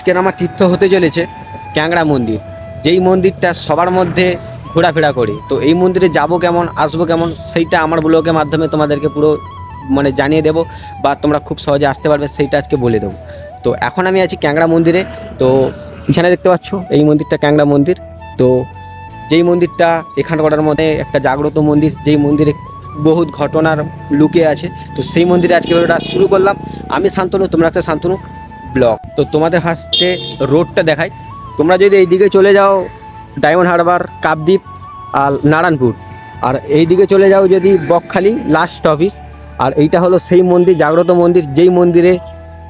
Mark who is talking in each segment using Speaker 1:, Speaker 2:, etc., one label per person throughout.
Speaker 1: আজকের আমার তীর্থ হতে চলেছে ক্যাংড়া মন্দির, যেই মন্দিরটা সবার মধ্যে ঘোরাফেরা করে। তো এই মন্দিরে যাব কেমন, আসবো কেমন, সেইটা আমার ব্লগের মাধ্যমে তোমাদেরকে পুরো মানে জানিয়ে দেবো, বা তোমরা খুব সহজে আসতে পারবে সেইটা আজকে বলে দেবো। তো এখন আমি আছি ক্যাংড়া মন্দিরে। তো এখানে দেখতে পাচ্ছ এই মন্দিরটা ক্যাংড়া মন্দির। তো যেই মন্দিরটা এখানকার মধ্যে একটা জাগ্রত মন্দির, যেই মন্দিরে বহুত ঘটনার লুকিয়ে আছে। তো সেই মন্দিরে আজকে ভিডিওটা শুরু করলাম। আমি শান্তনু, তোমরা একটা শান্তনু ব্লগ। তো তোমাদের ফার্স্টে রোডটা দেখাই। তোমরা যদি এই দিকে চলে যাও ডায়মন্ড হারবার, কাপদ্বীপ আর নারায়ণপুর, আর এই দিকে চলে যাও যদি বকখালি লাস্ট অফিস। আর এইটা হলো সেই মন্দির, জাগ্রত মন্দির, যেই মন্দিরে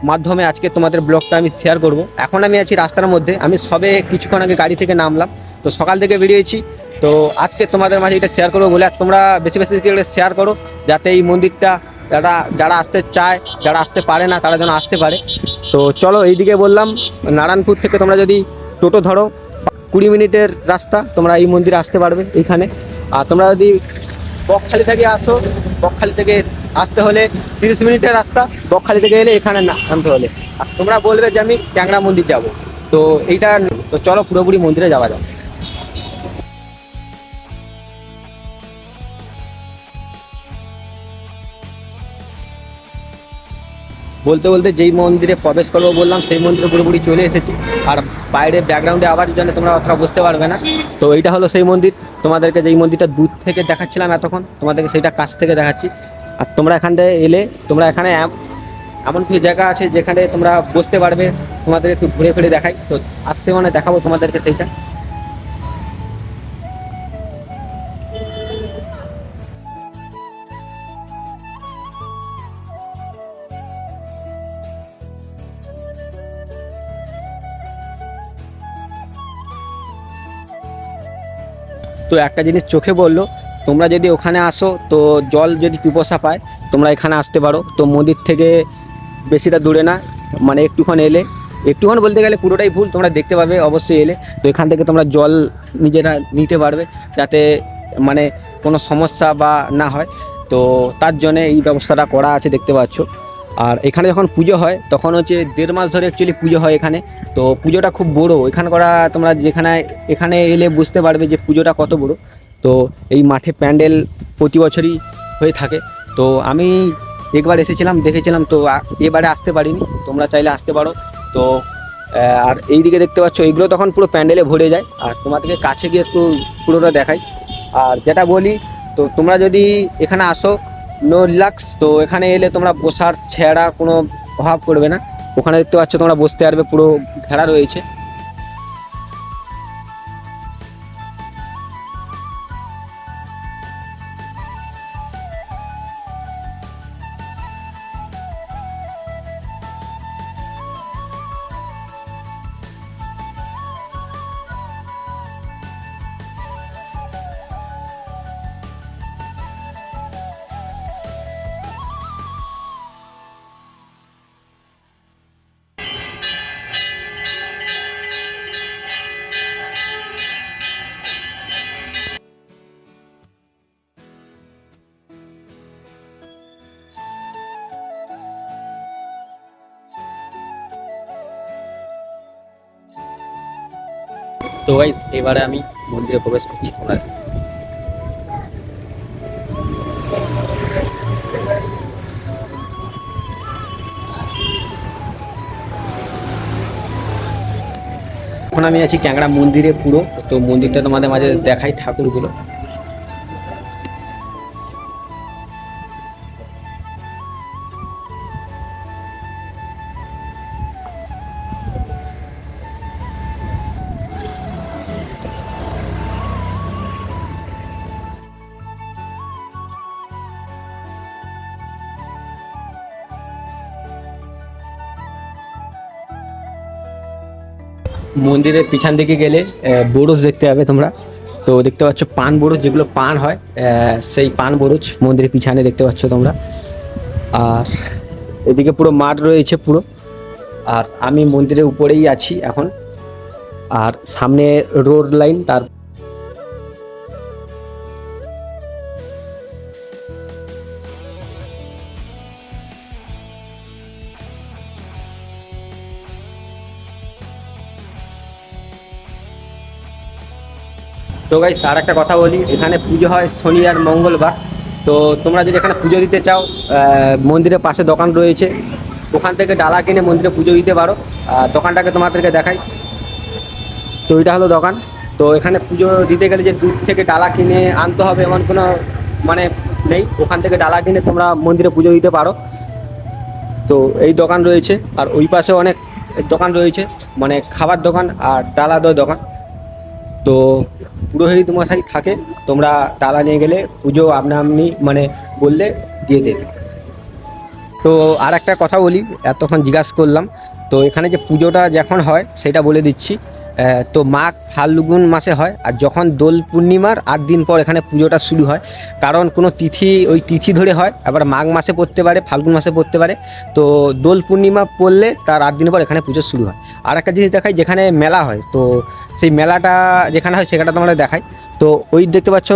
Speaker 1: মাধ্যমে আজকে তোমাদের ব্লগটা আমি শেয়ার করব। এখন আমি আছি রাস্তার মধ্যে, আমি সবে কিছুক্ষণ আগে গাড়ি থেকে নামলাম। তো সকাল থেকে বেরিয়েছি। তো আজকে তোমাদের মাঝে এটা শেয়ার করবো বলে, আর তোমরা বেশি বেশি শেয়ার করো, যাতে এই মন্দিরটা যারা আসতে চায়, যারা আসতে পারে না, তারা যেন আসতে পারে। তো চলো, এইদিকে বললাম নারায়ণপুর থেকে তোমরা যদি টোটো ধরো 20 মিনিটের রাস্তা, তোমরা এই মন্দিরে আসতে পারবে এইখানে। আর তোমরা যদি বকখালি থেকে আসো, বকখালি থেকে আসতে হলে 30 মিনিটের রাস্তা। বকখালি থেকে এলে এখানে নামতে হলে, আর তোমরা বলবে যে আমি ক্যাংড়া মন্দির যাব। তো এইটা, তো চলো পুরোপুরি মন্দিরে যাওয়া যাবে। বলতে বলতে যেই মন্দিরে প্রবেশ করবো বললাম, সেই মন্দিরে পুরোপুরি চলে এসেছি। আর বাইরে ব্যাকগ্রাউন্ডে আবার জন্য তোমরা অতটা বুঝতে পারবে না। তো এইটা হলো সেই মন্দির। তোমাদেরকে যেই মন্দিরটা দূর থেকে দেখাচ্ছিলাম এতক্ষণ, তোমাদেরকে সেইটা কাছ থেকে দেখাচ্ছি। আর তোমরা এখান থেকে এলে, তোমরা এখানে এমন কিছু জায়গা আছে যেখানে তোমরা বসতে পারবে। তোমাদের একটু ঘুরে ফিরে দেখাই। তো আসতে মানে দেখাবো তোমাদেরকে সেইটা। তো একটা জিনিস চোখে বললো, তোমরা যদি ওখানে আসো তো জল যদি পিপাসা পায়, তোমরা এখানে আসতে পারো। তো মন্দির থেকে বেশিটা দূরে না, মানে একটুক্ষণ এলে, একটুক্ষণ বলতে গেলে পুরোটাই ভুল, তোমরা দেখতে পাবে অবশ্যই এলে। তো এখান থেকে তোমরা জল নিজেরা নিতে পারবে, যাতে মানে কোনো সমস্যা বা না হয়। তো তার জন্য এই ব্যবস্থাটা করা আছে, দেখতে পাচ্ছ। আর এখানে যখন পুজো হয় তখন হচ্ছে 1.5 মাস ধরে অ্যাকচুয়ালি পুজো হয় এখানে। তো পুজোটা খুব বড় এখানে করা, তোমরা যেখানে এখানে এলে বুঝতে পারবে যে পুজোটা কত বড়। তো এই মাঠে প্যান্ডেল প্রতি বছরই হয়ে থাকে। তো আমি একবার এসেছিলাম, দেখেছিলাম। তো এবারে আসতে পারিনি, তোমরা চাইলে আসতে পারো। তো আর এই দিকে দেখতে পাচ্ছ, এইগুলো তখন পুরো প্যান্ডেলে ভরে যায়। আর তোমাদেরকে কাছে গিয়ে একটু পুরোটা দেখাই। আর যেটা বলি, তো তোমরা যদি এখানে আসো, নো রিল্যাক্স। তো এখানে এলে তোমরা বসার ছেঁড়া কোনো অভাব করবে না। ওখানে দেখতে পাচ্ছ তোমরা বসতে পারবে, পুরো ঘেরা রয়েছে। তো গাইস, এবারে আমি মন্দিরে প্রবেশ করছি। তোমরা এখন আমি আছি ক্যাংড়া মন্দিরে পুরো। তো মন্দিরটা তোমাদের মাঝে দেখাই, ঠাকুরগুলো। মন্দিরের পিছন দিকে গেলে বরজ দেখতে পাবে তোমরা। তো দেখতে পাচ্ছ পান বরজ, যেগুলো পান হয়, সেই পান বরজ মন্দিরের পিছনে দেখতে পাচ্ছ তোমরা। আর এদিকে পুরো মাঠ রয়েছে পুরো। আর আমি মন্দিরের উপরেই আছি এখন। আর সামনে রোড লাইন, তার তো গাইস আর একটা কথা বলি, এখানে পুজো হয় শনি আর মঙ্গলবার। তো তোমরা যদি এখানে পুজো দিতে চাও, মন্দিরের পাশে দোকান রয়েছে, ওখান থেকে ডালা কিনে মন্দিরে পুজো দিতে পারো। দোকানটাকে তোমাদেরকে দেখাই। তো এটা হলো দোকান। তো এখানে পুজো দিতে গেলে যে দূর থেকে ডালা কিনে আনতে হবে এমন কোনো মানে নেই, ওখান থেকে ডালা কিনে তোমরা মন্দিরে পুজো দিতে পারো। তো এই দোকান রয়েছে, আর ওই পাশে অনেক দোকান রয়েছে, মানে খাবার দোকান আর ডালা দেওয়ার দোকান। তো পুরোহিত মশাই থাকে, তোমরা ডালা নিয়ে গেলে পুজো আপনা আপনি মানে বললে দিয়ে দেবে। তো আর একটা কথা বলি, এতক্ষণ জিজ্ঞাসা করলাম, তো এখানে যে পুজোটা যখন হয় সেটা বলে দিচ্ছি। তো মাঘ ফাল্গুন মাসে হয়, আর যখন দোল পূর্ণিমার 8 দিন পর এখানে পুজোটা শুরু হয়। কারণ কোনো তিথি ওই তিথি ধরে হয়, আবার মাঘ মাসে পড়তে পারে, ফাল্গুন মাসে পড়তে পারে। তো দোল পূর্ণিমা পড়লে তার 8 দিন পর এখানে পুজো শুরু হয়। আর একটা জিনিস দেখাই, যেখানে মেলা হয়, তো সেই মেলাটা যেখানে হয় সেখানটা তোমরা দেখাই। তো ওই দেখতে পাচ্ছ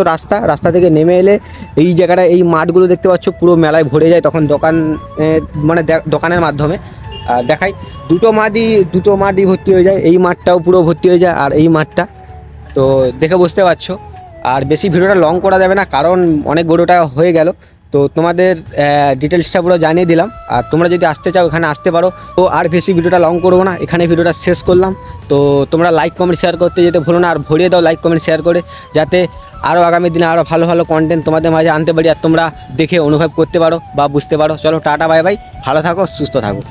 Speaker 1: রাস্তা থেকে নেমে এলে এই জায়গাটা, এই মাঠগুলো দেখতে পাচ্ছ পুরো মেলায় ভরে যায়, তখন দোকান মানে দোকানের মাধ্যমে দেখাই। দুটো মাঠই ভর্তি হয়ে যায়, এই মাঠটাও পুরো ভর্তি হয়ে যায়, আর এই মাঠটা। তো দেখে বুঝতে পারছো। আর বেশি ভিডিওটা লং করা যাবে না, কারণ অনেক বড়োটা হয়ে গেল। তো তোমাদের ডিটেলসটা পুরো জানিয়ে দিলাম, আর তোমরা যদি আসতে চাও এখানে আসতে পারো। তো আর বেশি ভিডিওটা লং করবো না, এখানে ভিডিওটা শেষ করলাম। তো তোমরা লাইক কমেন্ট শেয়ার করতে যেতে ভুলো না, আর ভরিয়ে দাও লাইক কমেন্ট শেয়ার করে, যাতে আরও আগামী দিনে আরও ভালো ভালো কন্টেন্ট তোমাদের মাঝে আনতে পারি, আর তোমরা দেখে অনুভব করতে পারো বা বুঝতে পারো। চলো টাটা বাই বাই, ভালো থাকো, সুস্থ থাকো।